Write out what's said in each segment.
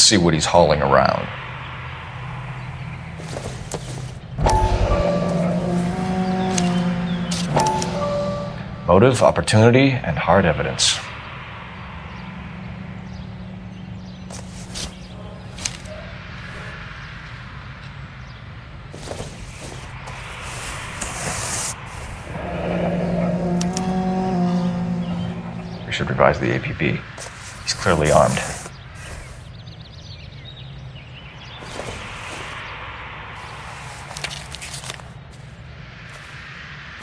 see what he's hauling around. Motive, opportunity, and hard evidence. We should revise the APB. He's clearly armed.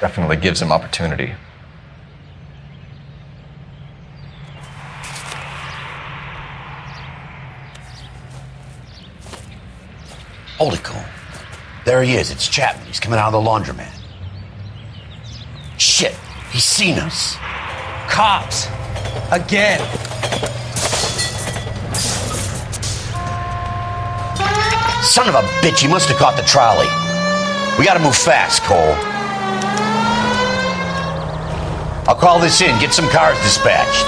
Definitely gives him opportunity. Holy cow. There he is. It's Chapman. He's coming out of the laundromat. Shit. He's seen us. Cops! Again! Son of a bitch. He must have caught the trolley. We gotta move fast, Cole. I'll call this in. Get some cars dispatched.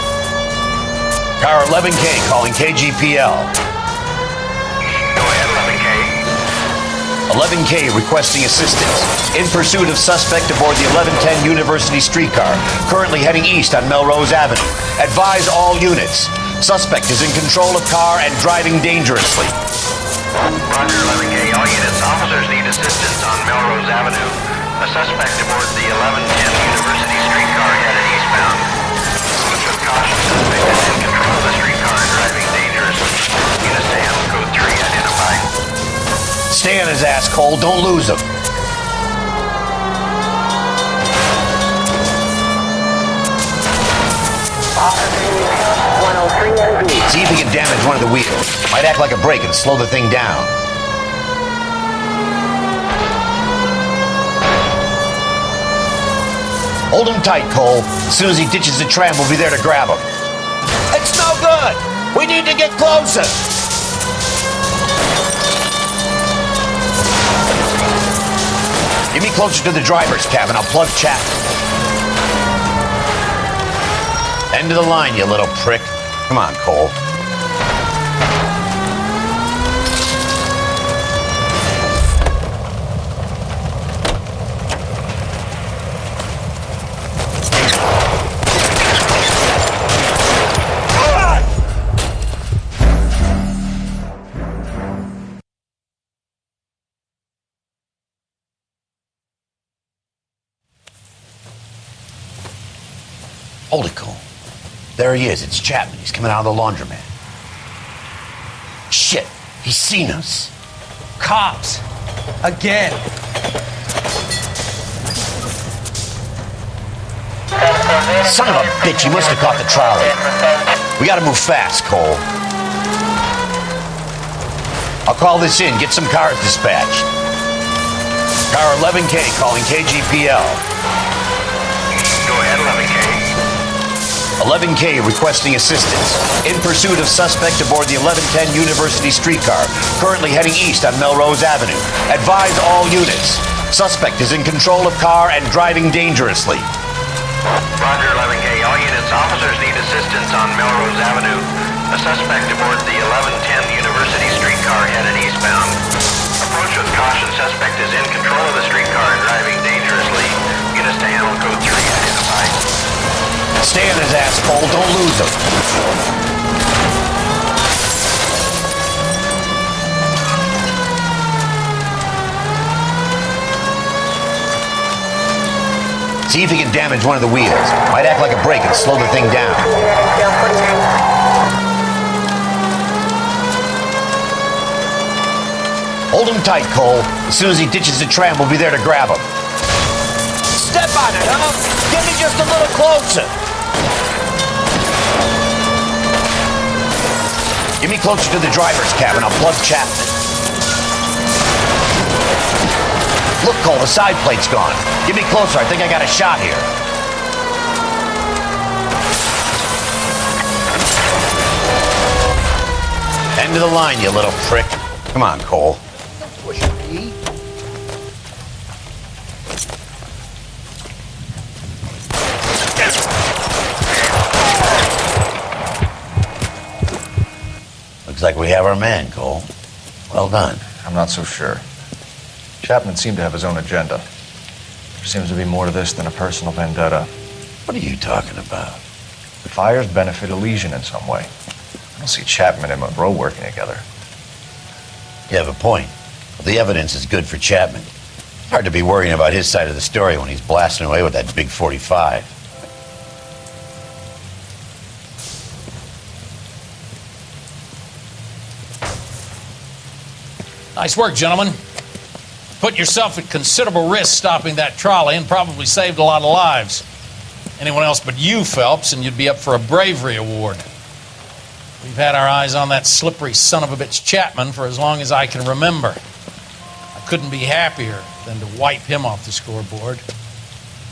Car 11K calling KGPL. 11K requesting assistance. In pursuit of suspect aboard the 1110 University streetcar, currently heading east on Melrose Avenue. Advise all units. Suspect is in control of car and driving dangerously. Roger, 11K. All units. Officers need assistance on Melrose Avenue. A suspect aboard the 1110 University streetcar headed eastbound. Approach with caution. Suspect is in control of the streetcar and driving dangerously. Units to handle code 3 identified. Stay on his ass, Cole. Don't lose him. See if he can damage one of the wheels. Might act like a brake and slow the thing down. Hold him tight, Cole. As soon as he ditches the tram, we'll be there to grab him. It's no good! We need to get closer! Get me closer to the driver's cabin. I'll plug Chapman. End of the line, you little prick. Come on, Cole. Holy cow. There he is. It's Chapman. He's coming out of the laundromat. Shit. He's seen us. Cops! Again! Son of a bitch. He must have caught the trolley. We gotta move fast, Cole. I'll call this in. Get some cars dispatched. Car 11K calling KGPL. 11K requesting assistance. In pursuit of suspect aboard the 1110 University streetcar, currently heading east on Melrose Avenue. Advise all units. Suspect is in control of car and driving dangerously. Roger, 11K. All units. Officers need assistance on Melrose Avenue. A suspect aboard the 1110 University streetcar headed eastbound. Approach with caution. Suspect is in control of the streetcar and driving dangerously. Units to handle code 3 identified. Stay on his ass, Cole. Don't lose him. See if he can damage one of the wheels. Might act like a brake and slow the thing down. Hold him tight, Cole. As soon as he ditches the tram, we'll be there to grab him. Step on it, huh? Get me just a little closer. Get me closer to the driver's cabin. I'll plug Chapman. Look, Cole, the side plate's gone. Get me closer. I think I got a shot here. End of the line, you little prick. Come on, Cole. Push me. Looks like we have our man, Cole. Well done. I'm not so sure. Chapman seemed to have his own agenda. There seems to be more to this than a personal vendetta. What are you talking about? The fires benefit Elysian in some way. I don't see Chapman and Monroe working together. You have a point. The evidence is good for Chapman. Hard to be worrying about his side of the story when he's blasting away with that big 45. Nice work, gentlemen. Put yourself at considerable risk stopping that trolley and probably saved a lot of lives. Anyone else but you, Phelps, and you'd be up for a bravery award. We've had our eyes on that slippery son of a bitch Chapman for as long as I can remember. I couldn't be happier than to wipe him off the scoreboard.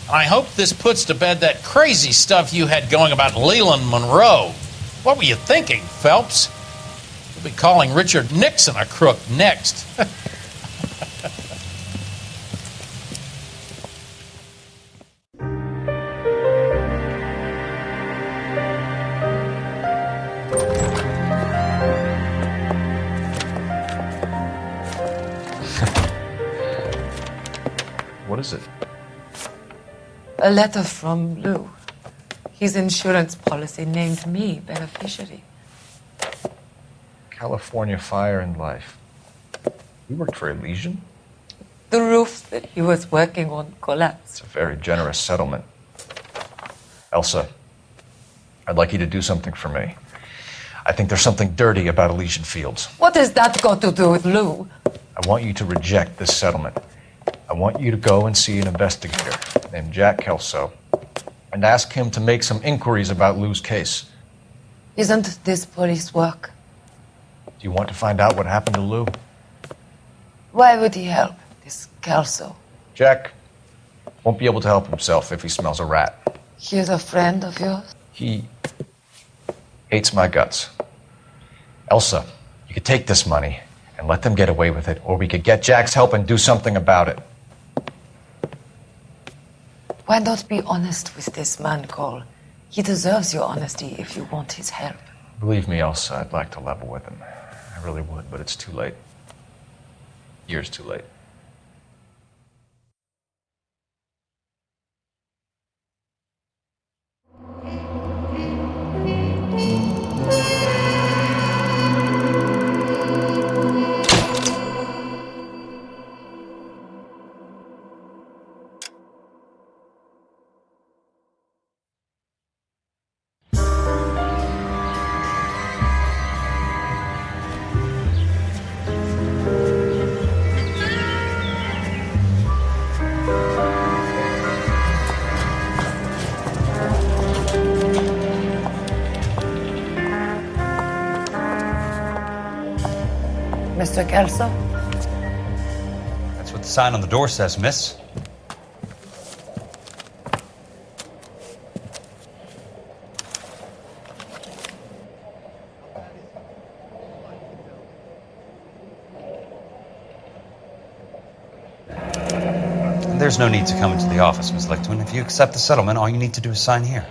And I hope this puts to bed that crazy stuff you had going about Leland Monroe. What were you thinking, Phelps? We'll be calling Richard Nixon a crook next. What is it? A letter from Lou. His insurance policy named me beneficiary. California Fire and Life. You worked for Elysian? The roof that he was working on collapsed. It's a very generous settlement. Elsa, I'd like you to do something for me. I think there's something dirty about Elysian Fields. What has that got to do with Lou? I want you to reject this settlement. I want you to go and see an investigator named Jack Kelso and ask him to make some inquiries about Lou's case. Isn't this police work? Do you want to find out what happened to Lou? Why would he help, this Kelso? Jack won't be able to help himself if he smells a rat. He's a friend of yours? He hates my guts. Elsa, you could take this money and let them get away with it, or we could get Jack's help and do something about it. Why not be honest with this man, Cole? He deserves your honesty if you want his help. Believe me, Elsa, I'd like to level with him. I really would, but it's too late. Years too late. Mr. Kelso? That's what the sign on the door says, miss. And there's no need to come into the office, Miss Lichtman. If you accept the settlement, all you need to do is sign here.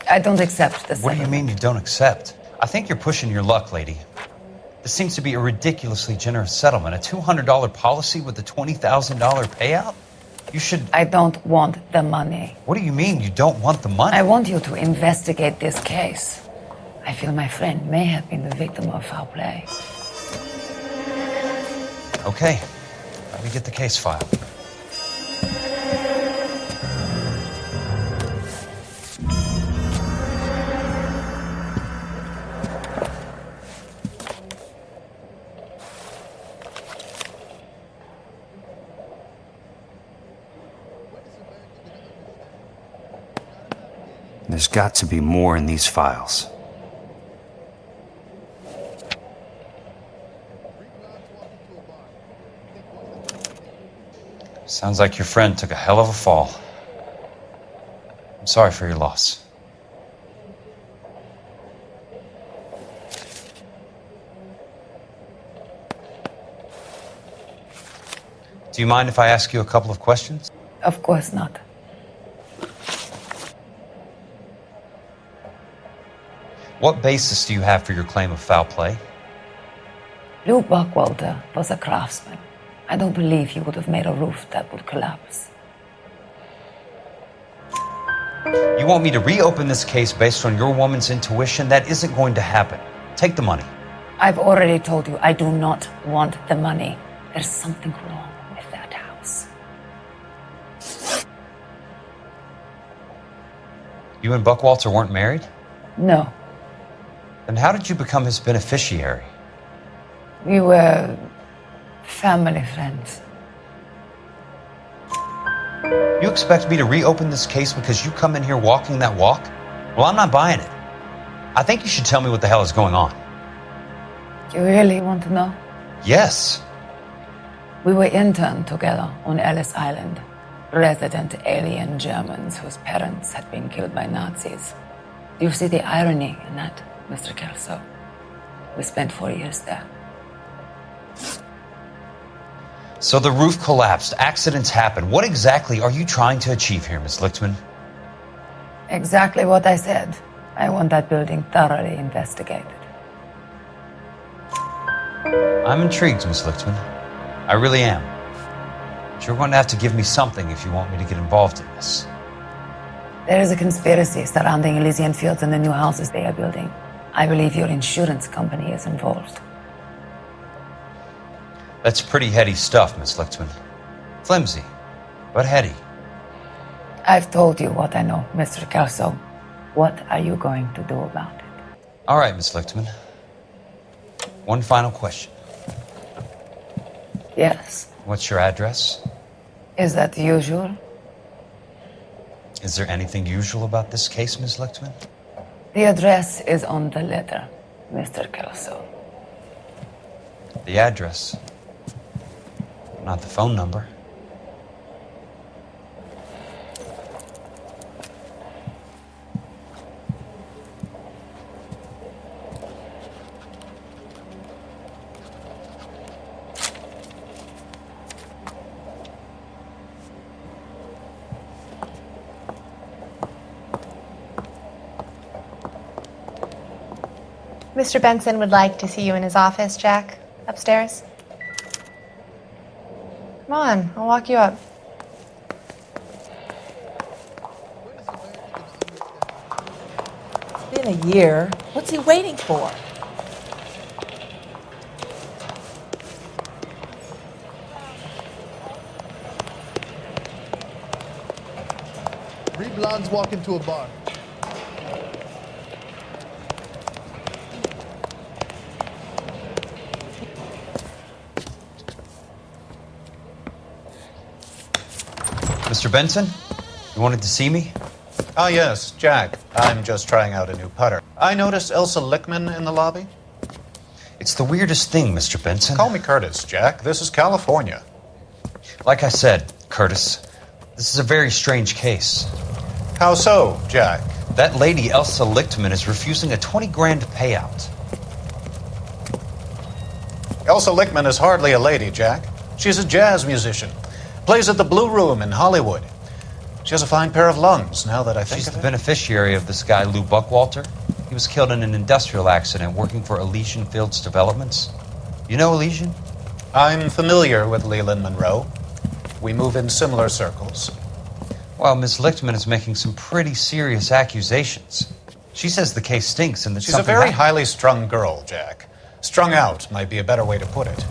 I don't accept this. What do you mean you don't accept? I think you're pushing your luck, lady. This seems to be a ridiculously generous settlement. A $200 policy with a $20,000 payout? You should... I don't want the money. What do you mean you don't want the money? I want you to investigate this case. I feel my friend may have been the victim of foul play. Okay. Let me get the case file. There's got to be more in these files. Sounds like your friend took a hell of a fall. I'm sorry for your loss. Do you mind if I ask you a couple of questions? Of course not. What basis do you have for your claim of foul play? Lou Buckwalter was a craftsman. I don't believe he would have made a roof that would collapse. You want me to reopen this case based on your woman's intuition? That isn't going to happen. Take the money. I've already told you I do not want the money. There's something wrong with that house. You and Buckwalter weren't married? No, Then how did you become his beneficiary? we were family friends. You expect me to reopen this case because you come in here walking that walk? Well, I'm not buying it. I think you should tell me what the hell is going on. You really want to know? Yes. We were interned together on Ellis Island, resident alien Germans whose parents had been killed by Nazis. Do you see the irony in that, Mr. Kelso? We spent 4 years there. So the roof collapsed, accidents happen. What exactly are you trying to achieve here, Miss Lichtman? Exactly what I said. I want that building thoroughly investigated. I'm intrigued, Miss Lichtman. I really am. But you're going to have to give me something if you want me to get involved in this. There is a conspiracy surrounding Elysian Fields and the new houses they are building. I believe your insurance company is involved. That's pretty heady stuff, Miss Lichtman. Flimsy, but heady. I've told you what I know, Mr. Kelso. What are you going to do about it? All right, Miss Lichtman. One final question. Yes. What's your address? Is that usual? Is there anything usual about this case, Miss Lichtman? The address is on the letter, Mr. Kelso. The address, not the phone number. Mr. Benson would like to see you in his office, Jack. Upstairs. Come on, I'll walk you up. It's been a year. What's he waiting for? Three blondes walk into a bar. Mr. Benson, you wanted to see me? Ah, yes, Jack. I'm just trying out a new putter. I noticed Elsa Lichtman in the lobby. It's the weirdest thing, Mr. Benson. Call me Curtis, Jack. This is California. Like I said, Curtis, this is a very strange case. How so, Jack? That lady, Elsa Lichtman, is refusing a 20 grand payout. Elsa Lichtman is hardly a lady, Jack. She's a jazz musician. Plays at the Blue Room in Hollywood. She has a fine pair of lungs, now that I think She's of the it. beneficiary of this guy, Lou Buckwalter. He was killed in an industrial accident working for Elysian Fields Developments. You know Elysian? I'm familiar with Leland Monroe. We move in similar circles. Well, Miss Lichtman is making some pretty serious accusations. She says the case stinks and that She's a something very happened. highly strung girl, Jack. Strung out might be a better way to put it.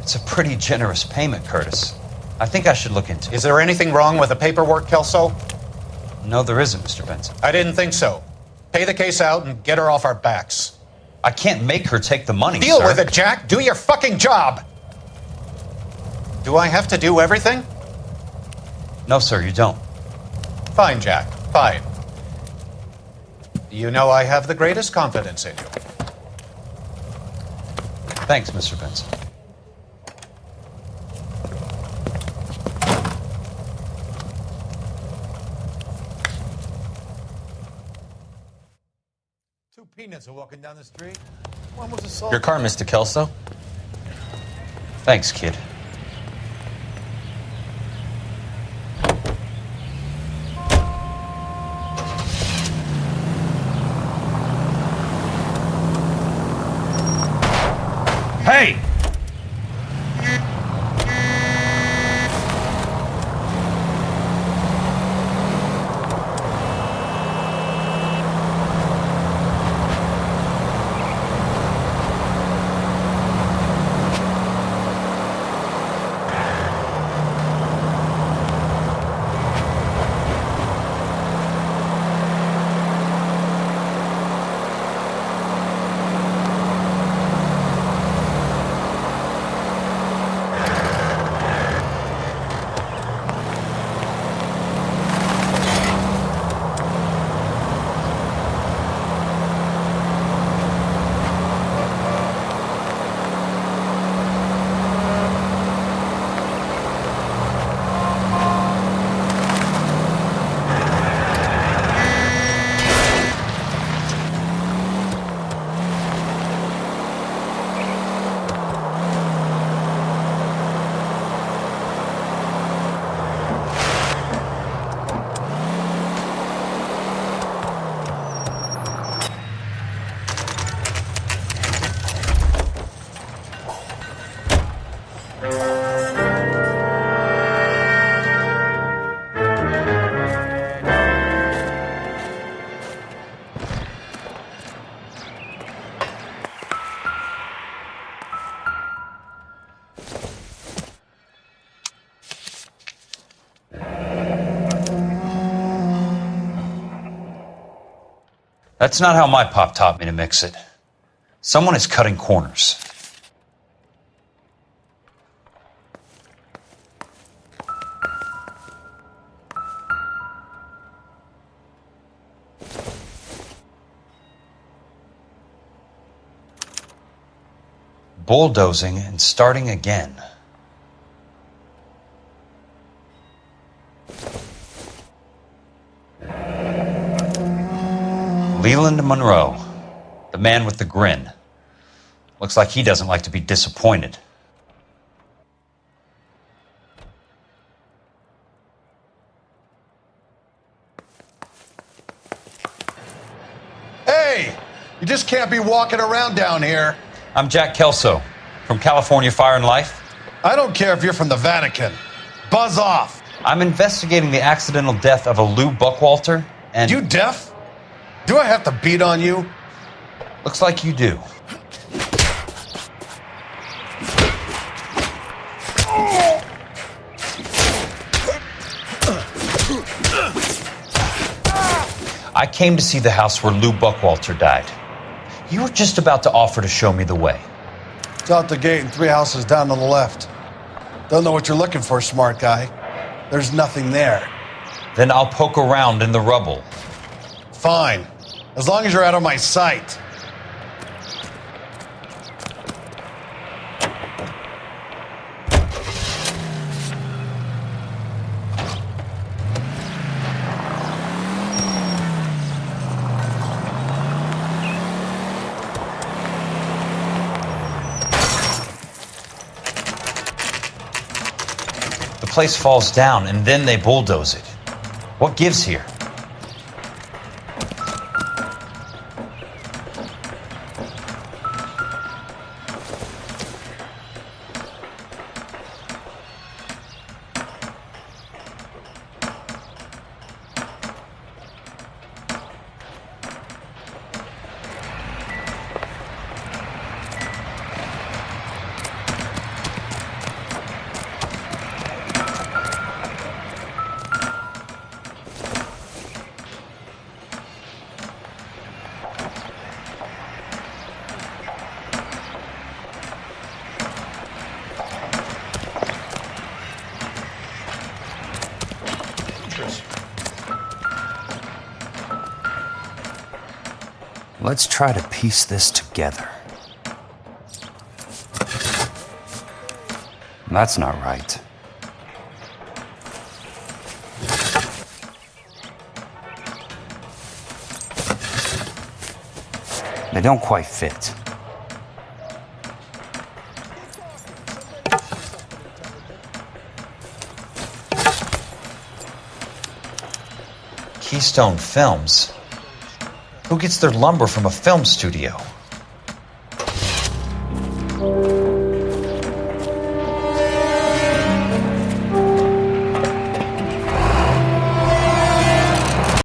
It's a pretty generous payment, Curtis. I think I should look into it. Is there anything wrong with the paperwork, Kelso? No, there isn't, Mr. Benson. I didn't think so. Pay the case out and get her off our backs. I can't make her take the money, Deal sir. with it, Jack. Do your fucking job. Do I have to do everything? No, sir, you don't. Fine, Jack. Fine. You know I have the greatest confidence in you. Thanks, Mr. Benson. Two peanuts are walking down the street. One was assaulted. Your car, Mr. Kelso. Thanks, kid. That's not how my pop taught me to mix it. Someone is cutting corners. Bulldozing and starting again. Leland Monroe, the man with the grin. Looks like he doesn't like to be disappointed. Hey! You just can't be walking around down here. I'm Jack Kelso, from California Fire and Life. I don't care if you're from the Vatican. Buzz off. I'm investigating the accidental death of a Lou Buckwalter, and... You deaf? Do I have to beat on you? Looks like you do. I came to see the house where Lou Buckwalter died. You were just about to offer to show me the way. It's out the gate and 3 houses down on the left. Don't know what you're looking for, smart guy. There's nothing there. Then I'll poke around in the rubble. Fine. As long as you're out of my sight. The place falls down and then they bulldoze it. What gives here? Let's try to piece this together. That's not right. They don't quite fit. Keystone Films? Who gets their lumber from a film studio?